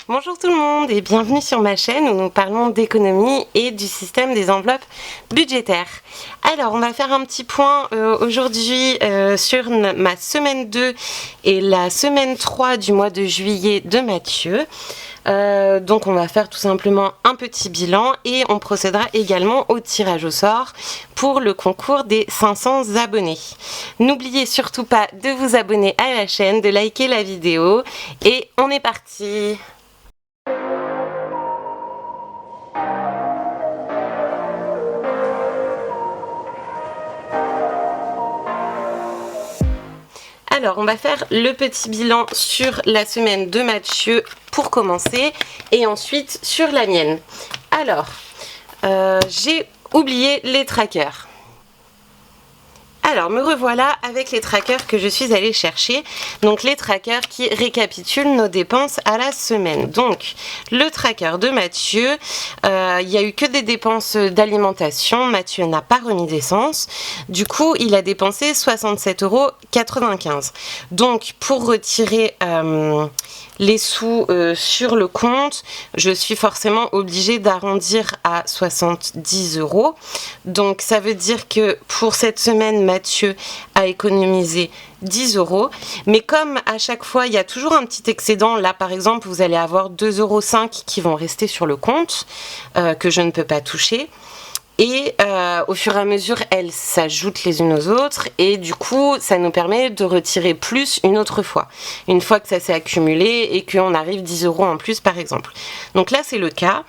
Bonjour tout le monde et bienvenue sur ma chaîne où nous parlons d'économie et du système des enveloppes budgétaires. Alors on va faire un petit point aujourd'hui sur ma semaine 2 et la semaine 3 du mois de juillet de Mathieu. Donc on va faire tout simplement un petit bilan et on procédera également au tirage au sort pour le concours des 500 abonnés. N'oubliez surtout pas de vous abonner à la chaîne, de liker la vidéo et on est parti! Alors, on va faire le petit bilan sur la semaine de Mathieu pour commencer et ensuite sur la mienne. Alors, j'ai oublié les trackers. Alors, me revoilà avec les trackers que je suis allée chercher. Donc, les trackers qui récapitulent nos dépenses à la semaine. Donc, le tracker de Mathieu, il n'y a eu que des dépenses d'alimentation. Mathieu n'a pas remis d'essence. Du coup, il a dépensé 67,95 €. Donc, pour retirer les sous sur le compte, je suis forcément obligée d'arrondir à 70 €. Donc, ça veut dire que pour cette semaine, Mathieu a économisé 10 €. Mais comme à chaque fois, il y a toujours un petit excédent, là par exemple, vous allez avoir 2,05 € qui vont rester sur le compte, que je ne peux pas toucher. Et au fur et à mesure, elles s'ajoutent les unes aux autres et du coup, ça nous permet de retirer plus une autre fois. Une fois que ça s'est accumulé et qu'on arrive 10 € en plus par exemple. Donc là, c'est le cas.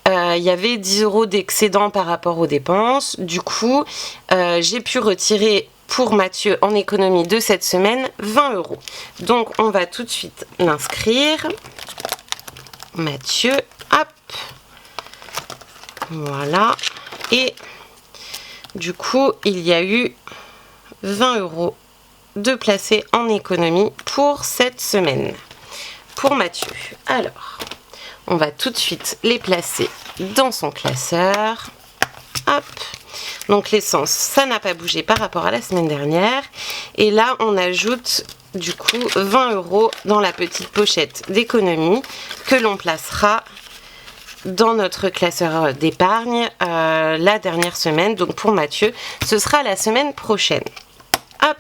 Il y avait 10 € d'excédent par rapport aux dépenses. Du coup, j'ai pu retirer pour Mathieu en économie de cette semaine 20 €. Donc, on va tout de suite l'inscrire. Mathieu, hop. Voilà. Et du coup, il y a eu 20 € de placés en économie pour cette semaine. Pour Mathieu. Alors, on va tout de suite les placer dans son classeur. Hop. Donc l'essence, ça n'a pas bougé par rapport à la semaine dernière. Et là, on ajoute du coup 20 € dans la petite pochette d'économie que l'on placera dans notre classeur d'épargne la dernière semaine. Donc pour Mathieu, ce sera la semaine prochaine. Hop,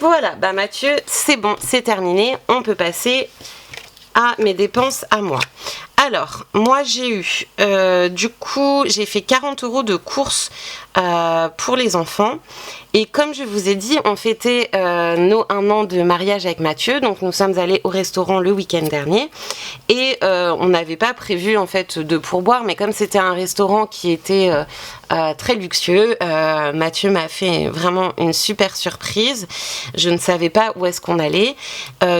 voilà, bah Mathieu, c'est bon, c'est terminé. On peut passer à mes dépenses à moi. Alors, moi j'ai eu, du coup, j'ai fait 40 € de courses pour les enfants. Et comme je vous ai dit, on fêtait nos 1 an de mariage avec Mathieu. Donc nous sommes allés au restaurant le week-end dernier. Et on n'avait pas prévu en fait de pourboire. Mais comme c'était un restaurant qui était très luxueux, Mathieu m'a fait vraiment une super surprise. Je ne savais pas où est-ce qu'on allait.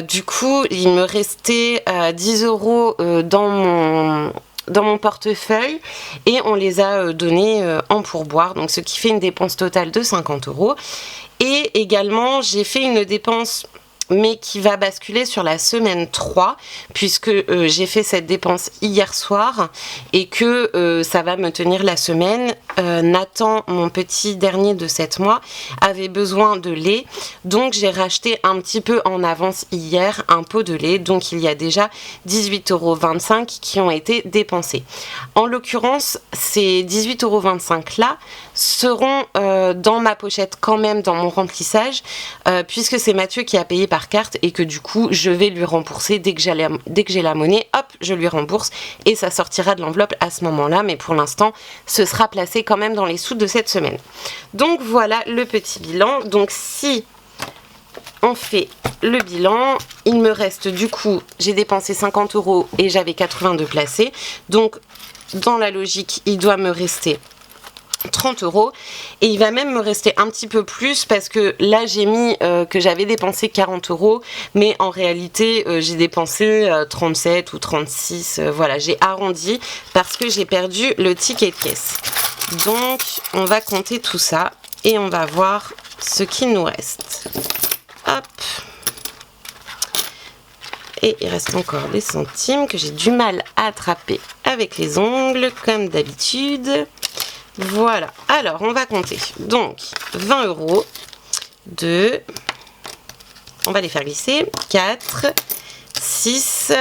Du coup, il me restait 10 € dans mon portefeuille et on les a donnés en pourboire, donc ce qui fait une dépense totale de 50 €. Et également, j'ai fait une dépense mais qui va basculer sur la semaine 3 puisque j'ai fait cette dépense hier soir et que ça va me tenir la semaine. Nathan, mon petit dernier de 7 mois, avait besoin de lait, donc j'ai racheté un petit peu en avance hier un pot de lait, donc il y a déjà 18,25 € qui ont été dépensés. En l'occurrence, ces 18,25 € là seront dans ma pochette quand même, dans mon remplissage, puisque c'est Mathieu qui a payé par carte et que du coup je vais lui rembourser dès que j'ai la monnaie, hop, je lui rembourse et ça sortira de l'enveloppe à ce moment-là, mais pour l'instant ce sera placé quand même dans les sous de cette semaine. Donc voilà le petit bilan. Donc si on fait le bilan, il me reste du coup, j'ai dépensé 50 € et j'avais 82 placés, donc dans la logique il doit me rester 30 € et il va même me rester un petit peu plus parce que là j'ai mis que j'avais dépensé 40 € mais en réalité j'ai dépensé 37 ou 36, voilà, j'ai arrondi parce que j'ai perdu le ticket de caisse. Donc on va compter tout ça et on va voir ce qu'il nous reste. Hop. Et il reste encore des centimes que j'ai du mal à attraper avec les ongles comme d'habitude. Voilà, alors on va compter. Donc 20 €, 2, on va les faire glisser, 4, 6,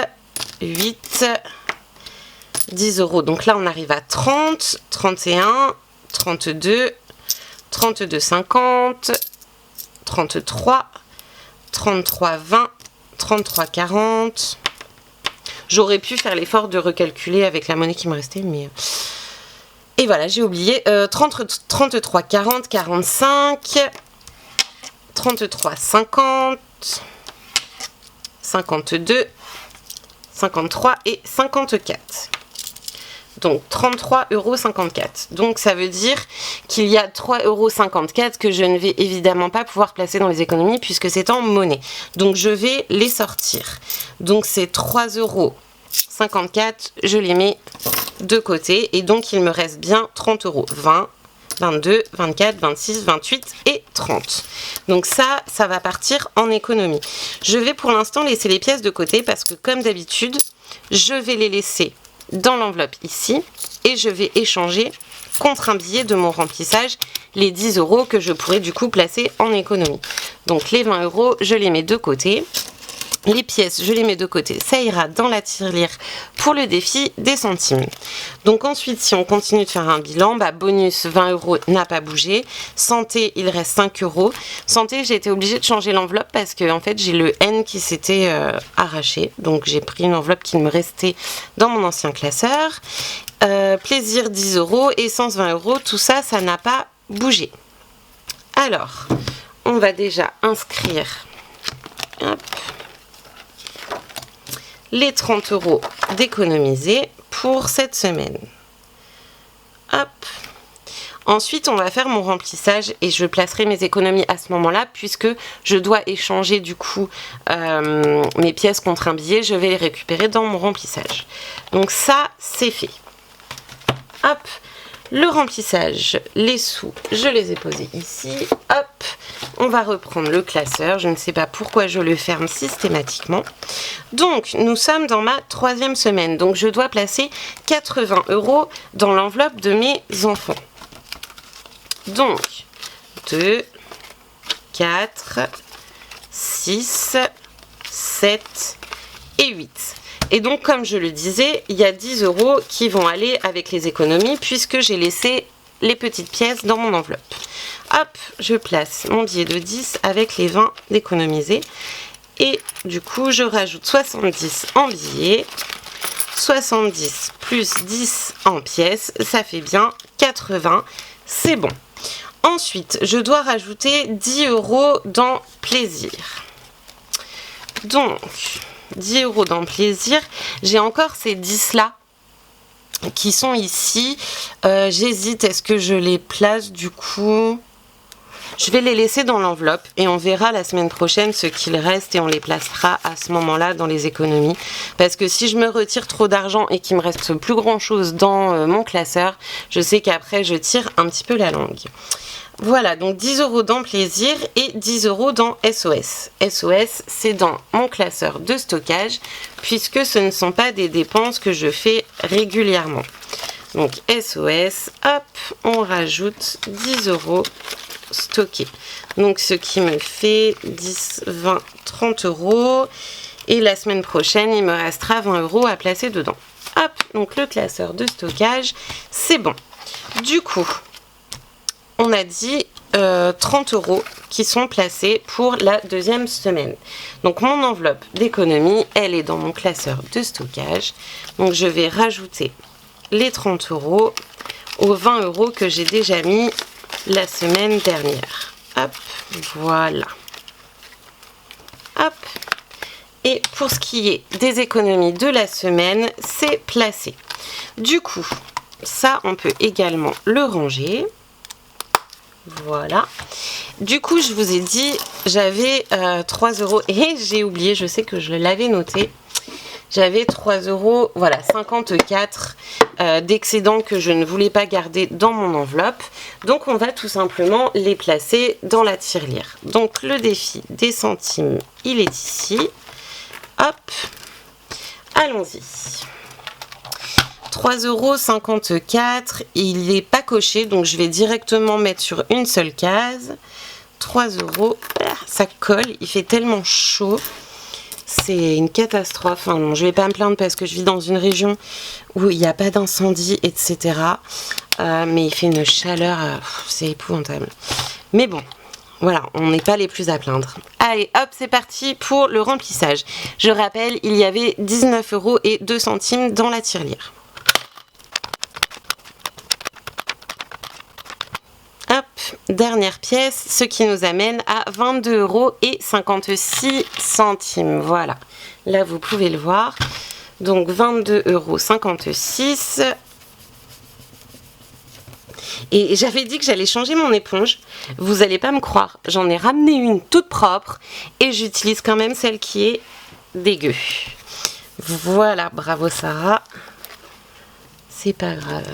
8, 10 euros. Donc là, on arrive à 30, 31, 32, 32,50, 33, 33,20, 33,40. J'aurais pu faire l'effort de recalculer avec la monnaie qui me restait, mais... Et voilà, j'ai oublié. 33, 40, 45, 33, 50, 52, 53 et 54. Donc 33,54 €. Donc ça veut dire qu'il y a 3,54 € que je ne vais évidemment pas pouvoir placer dans les économies puisque c'est en monnaie. Donc je vais les sortir. Donc c'est 3,54 €. Je les mets de côté et donc il me reste bien 30 €. 20, 22, 24, 26, 28 et 30. Donc ça va partir en économie. Je vais pour l'instant laisser les pièces de côté parce que comme d'habitude, je vais les laisser dans l'enveloppe ici et je vais échanger contre un billet de mon remplissage les 10 € que je pourrais du coup placer en économie. Donc les 20 €, je les mets de côté. Les pièces, je les mets de côté, ça ira dans la tirelire pour le défi des centimes. Donc ensuite, si on continue de faire un bilan, bonus 20 € n'a pas bougé. Santé, il reste 5 €. Santé, j'ai été obligée de changer l'enveloppe parce que en fait, j'ai le N qui s'était arraché. Donc j'ai pris une enveloppe qui me restait dans mon ancien classeur. Plaisir 10 €, essence 20 €, tout ça, ça n'a pas bougé. Alors, on va déjà inscrire... Hop, les 30 € d'économiser pour cette semaine. Hop. Ensuite, on va faire mon remplissage et je placerai mes économies à ce moment-là puisque je dois échanger du coup mes pièces contre un billet. Je vais les récupérer dans mon remplissage. Donc ça, c'est fait. Hop. Le remplissage, les sous, je les ai posés ici. Hop, on va reprendre le classeur. Je ne sais pas pourquoi je le ferme systématiquement. Donc, nous sommes dans ma 3e semaine. Donc, je dois placer 80 € dans l'enveloppe de mes enfants. Donc, 2, 4, 6, 7 et 8. Et donc, comme je le disais, il y a 10 € qui vont aller avec les économies puisque j'ai laissé les petites pièces dans mon enveloppe. Hop, je place mon billet de 10 avec les 20 d'économiser. Et du coup, je rajoute 70 en billets, 70 plus 10 en pièces, ça fait bien 80, c'est bon. Ensuite, je dois rajouter 10 € dans plaisir. Donc... 10 € dans plaisir. J'ai encore ces 10 là qui sont ici. J'hésite, est-ce que je les place du coup? Je vais les laisser dans l'enveloppe et on verra la semaine prochaine ce qu'il reste et on les placera à ce moment-là dans les économies. Parce que si je me retire trop d'argent et qu'il me reste plus grand chose dans mon classeur, je sais qu'après je tire un petit peu la langue. Voilà, donc 10 € dans plaisir et 10 € dans SOS. SOS, c'est dans mon classeur de stockage puisque ce ne sont pas des dépenses que je fais régulièrement. Donc SOS, hop, on rajoute 10 € stockés. Donc ce qui me fait 10, 20, 30 €. Et la semaine prochaine, il me restera 20 € à placer dedans. Hop, donc le classeur de stockage, c'est bon. Du coup... on a dit 30 € qui sont placés pour la 2e semaine. Donc mon enveloppe d'économie, elle est dans mon classeur de stockage. Donc je vais rajouter les 30 € aux 20 € que j'ai déjà mis la semaine dernière. Hop, voilà. Hop. Et pour ce qui est des économies de la semaine, c'est placé. Du coup, ça, on peut également le ranger. Voilà. Du coup, je vous ai dit, j'avais 3 € et j'ai oublié, je sais que je l'avais noté. J'avais 3 €, voilà, 54 d'excédent que je ne voulais pas garder dans mon enveloppe. Donc, on va tout simplement les placer dans la tirelire. Donc, le défi des centimes, il est ici. Hop, allons-y. 3,54 €, il n'est pas coché, donc je vais directement mettre sur une seule case. 3 €, ça colle, il fait tellement chaud. c'est une catastrophe. Enfin, non, je vais pas me plaindre parce que je vis dans une région où il n'y a pas d'incendie, etc. Mais il fait une chaleur, c'est épouvantable. Mais bon, voilà, on n'est pas les plus à plaindre. Allez, hop, c'est parti pour le remplissage. Je rappelle, il y avait 19,02 € dans la tirelire. Hop, dernière pièce, ce qui nous amène à 22,56 €. Voilà, là vous pouvez le voir. Donc 22,56 €. Et j'avais dit que j'allais changer mon éponge. Vous allez pas me croire, j'en ai ramené une toute propre et j'utilise quand même celle qui est dégueu. Voilà, bravo Sarah. C'est pas grave.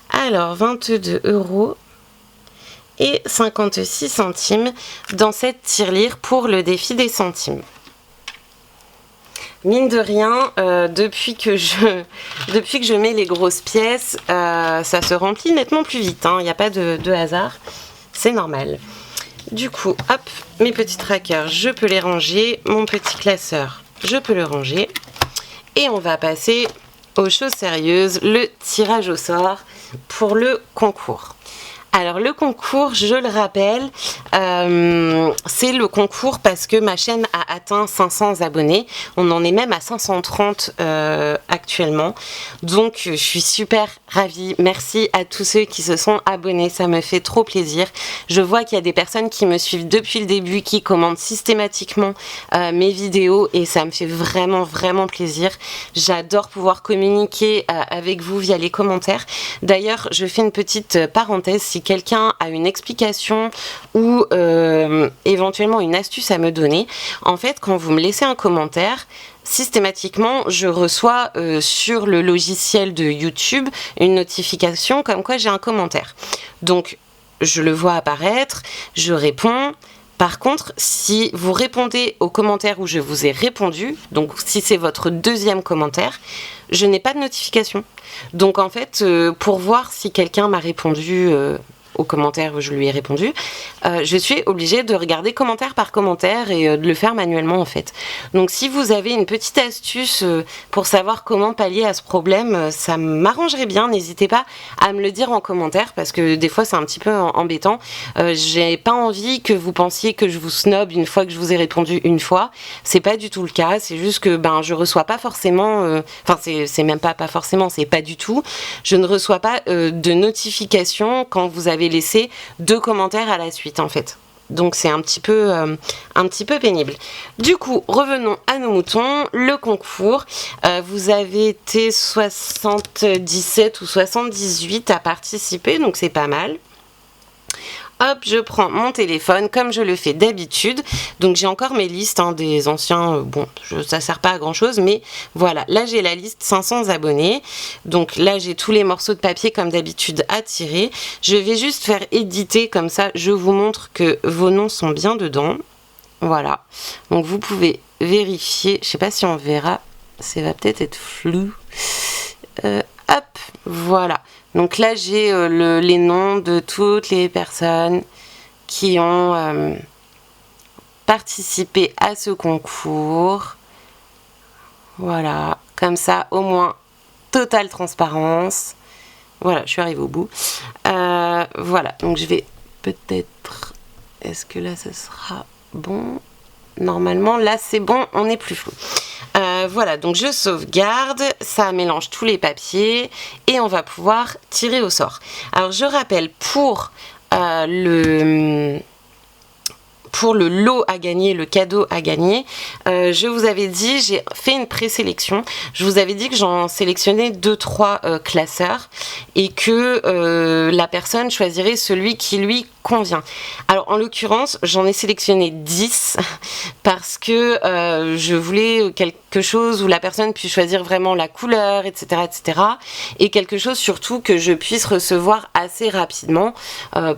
Alors, 22,56 € dans cette tirelire pour le défi des centimes. Mine de rien, depuis que je mets les grosses pièces, ça se remplit nettement plus vite. Il n'y a pas de hasard, c'est normal. Du coup, hop, mes petits trackers, je peux les ranger. Mon petit classeur, je peux le ranger. Et on va passer aux choses sérieuses, le tirage au sort pour le concours. Alors le concours, je le rappelle, c'est le concours parce que ma chaîne a atteint 500 abonnés. On en est même à 530 actuellement. Donc je suis super ravie. Merci à tous ceux qui se sont abonnés, ça me fait trop plaisir. Je vois qu'il y a des personnes qui me suivent depuis le début, qui commentent systématiquement mes vidéos et ça me fait vraiment vraiment plaisir. J'adore pouvoir communiquer avec vous via les commentaires. D'ailleurs, je fais une petite parenthèse. Si quelqu'un a une explication ou éventuellement une astuce à me donner, en fait, quand vous me laissez un commentaire, systématiquement, je reçois sur le logiciel de YouTube une notification comme quoi j'ai un commentaire. Donc, je le vois apparaître, je réponds. Par contre, si vous répondez au commentaire où je vous ai répondu, donc si c'est votre deuxième commentaire, je n'ai pas de notification. Donc en fait, pour voir si quelqu'un m'a répondu au commentaire où je lui ai répondu, je suis obligée de regarder commentaire par commentaire et de le faire manuellement en fait. Donc si vous avez une petite astuce pour savoir comment pallier à ce problème, ça m'arrangerait bien. N'hésitez pas à me le dire en commentaire parce que des fois c'est un petit peu embêtant. J'ai pas envie que vous pensiez que je vous snob une fois que je vous ai répondu une fois. C'est pas du tout le cas. C'est juste que je reçois pas forcément. Enfin c'est même pas forcément. C'est pas du tout. Je ne reçois pas de notification quand vous avez laissé 2 commentaires à la suite en fait. Donc c'est un petit peu pénible. Du coup, revenons à nos moutons. Le concours, vous avez été 77 ou 78 à participer, donc c'est pas mal. Hop, je prends mon téléphone comme je le fais d'habitude. Donc j'ai encore mes listes des anciens. Ça sert pas à grand chose, mais voilà. Là j'ai la liste 500 abonnés. Donc là j'ai tous les morceaux de papier comme d'habitude à tirer. Je vais juste faire éditer comme ça. Je vous montre que vos noms sont bien dedans. Voilà. Donc vous pouvez vérifier. Je sais pas si on verra. Ça va peut-être être flou. Hop, voilà. Donc là, j'ai les noms de toutes les personnes qui ont participé à ce concours. Voilà, comme ça, au moins, totale transparence. Voilà, je suis arrivée au bout. Voilà, donc je vais peut-être... Est-ce que là, ça sera bon ? Normalement, là, c'est bon, on n'est plus flou. Voilà, donc je sauvegarde, ça mélange tous les papiers et on va pouvoir tirer au sort. Alors, je rappelle, pour le lot à gagner, le cadeau à gagner, je vous avais dit, j'ai fait une présélection. Je vous avais dit que j'en sélectionnais 2-3 classeurs et que la personne choisirait celui qui lui convient. Alors en l'occurrence, j'en ai sélectionné 10 parce que je voulais quelque chose où la personne puisse choisir vraiment la couleur, etc., etc. Et quelque chose surtout que je puisse recevoir assez rapidement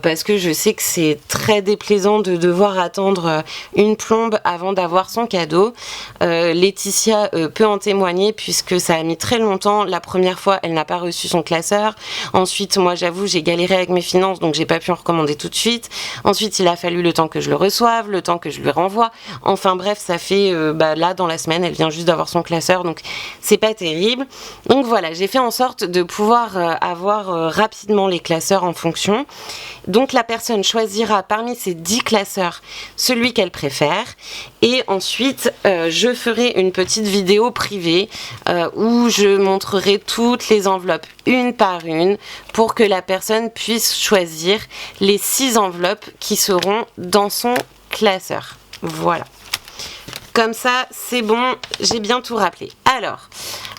parce que je sais que c'est très déplaisant de devoir attendre une plombe avant d'avoir son cadeau. Laetitia peut en témoigner puisque ça a mis très longtemps. La première fois, elle n'a pas reçu son classeur. Ensuite, moi, j'avoue, j'ai galéré avec mes finances, donc j'ai pas pu en recommander tout de suite. suite. Ensuite, il a fallu le temps que je le reçoive, le temps que je lui renvoie. Enfin bref, ça fait là dans la semaine, elle vient juste d'avoir son classeur, donc c'est pas terrible. Donc voilà, j'ai fait en sorte de pouvoir avoir rapidement les classeurs en fonction. Donc la personne choisira parmi ces 10 classeurs celui qu'elle préfère, et ensuite je ferai une petite vidéo privée où je montrerai toutes les enveloppes une par une pour que la personne puisse choisir les 6 enveloppes qui seront dans son classeur. Voilà. Comme ça, c'est bon, j'ai bien tout rappelé. Alors,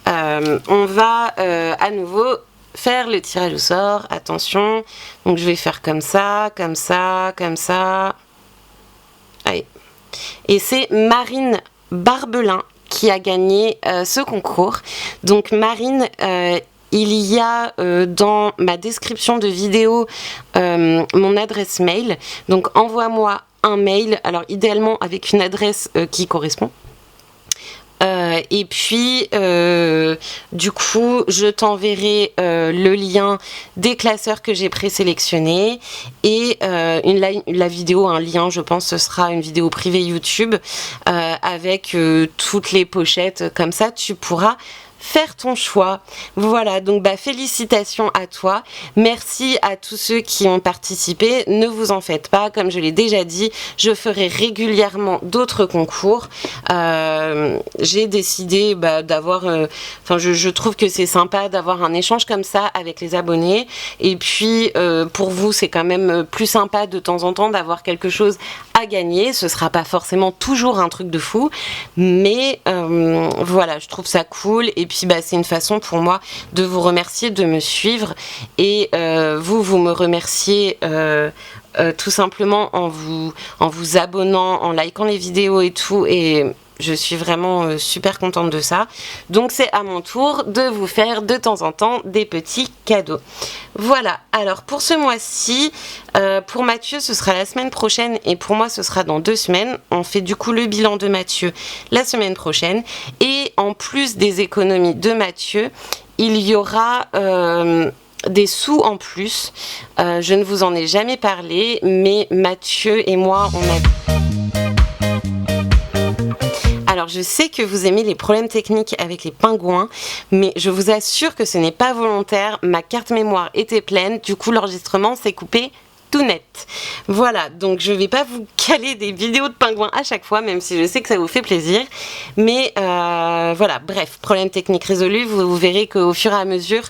on va à nouveau faire le tirage au sort. Attention, donc je vais faire comme ça, comme ça, comme ça. Allez. Et c'est Marine Barbelin qui a gagné ce concours. Donc Marine, il y a dans ma description de vidéo mon adresse mail. Donc envoie-moi un mail, alors idéalement avec une adresse qui correspond. Et puis, du coup, je t'enverrai le lien des classeurs que j'ai présélectionnés et la vidéo, un lien, je pense, ce sera une vidéo privée YouTube avec toutes les pochettes. Comme ça, tu pourras faire ton choix. Voilà, donc félicitations à toi. Merci à tous ceux qui ont participé. Ne vous en faites pas, comme je l'ai déjà dit, je ferai régulièrement d'autres concours. J'ai décidé d'avoir... je trouve que c'est sympa d'avoir un échange comme ça avec les abonnés. Et puis, pour vous, c'est quand même plus sympa de temps en temps d'avoir quelque chose à gagner. Ce sera pas forcément toujours un truc de fou, mais voilà, je trouve ça cool. Et puis c'est une façon pour moi de vous remercier de me suivre, et vous me remerciez tout simplement en vous abonnant, en likant les vidéos et tout, et je suis vraiment super contente de ça. Donc c'est à mon tour de vous faire de temps en temps des petits cadeaux. Voilà, alors pour ce mois-ci, pour Mathieu ce sera la semaine prochaine et pour moi ce sera dans 2 semaines. On fait du coup le bilan de Mathieu la semaine prochaine, et en plus des économies de Mathieu, il y aura... des sous en plus. Je ne vous en ai jamais parlé, mais Mathieu et moi, on a... Alors je sais que vous aimez les problèmes techniques avec les pingouins, mais je vous assure que ce n'est pas volontaire. Ma carte mémoire était pleine, du coup l'enregistrement s'est coupé tout net. Voilà, donc je vais pas vous caler des vidéos de pingouins à chaque fois, même si je sais que ça vous fait plaisir. Mais voilà, bref, problème technique résolu. Vous verrez qu'au fur et à mesure,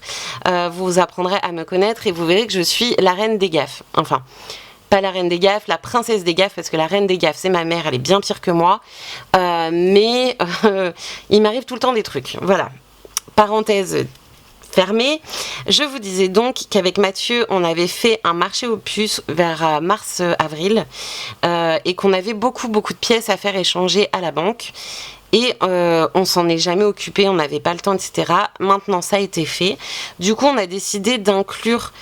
vous apprendrez à me connaître et vous verrez que je suis la reine des gaffes. Enfin... pas la reine des gaffes, la princesse des gaffes, parce que la reine des gaffes, c'est ma mère, elle est bien pire que moi. Mais il m'arrive tout le temps des trucs. Voilà. Parenthèse fermée. Je vous disais donc qu'avec Mathieu, on avait fait un marché aux puces vers mars-avril et qu'on avait beaucoup de pièces à faire échanger à la banque. Et on s'en est jamais occupé, on n'avait pas le temps, etc. Maintenant, ça a été fait. Du coup, on a décidé d'inclure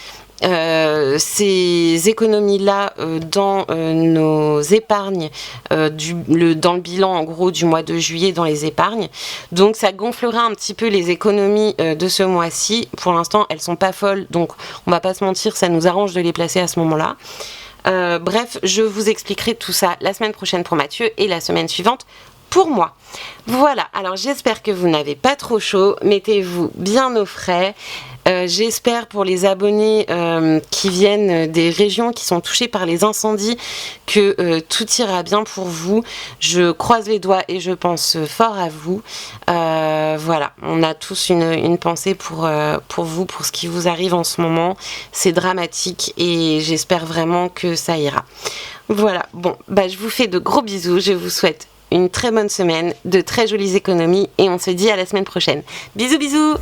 ces économies-là dans nos épargnes, dans le bilan en gros du mois de juillet dans les épargnes. Donc ça gonflera un petit peu les économies de ce mois-ci. Pour l'instant, elles sont pas folles, donc on va pas se mentir, ça nous arrange de les placer à ce moment-là. Bref, je vous expliquerai tout ça la semaine prochaine pour Mathieu et la semaine suivante pour moi. Voilà, alors j'espère que vous n'avez pas trop chaud, mettez-vous bien au frais. J'espère pour les abonnés qui viennent des régions qui sont touchées par les incendies que tout ira bien pour vous. Je croise les doigts et je pense fort à vous. Voilà, on a tous une pensée pour vous, pour ce qui vous arrive en ce moment. C'est dramatique et j'espère vraiment que ça ira. Voilà, bon, je vous fais de gros bisous, je vous souhaite une très bonne semaine, de très jolies économies et on se dit à la semaine prochaine. Bisous bisous.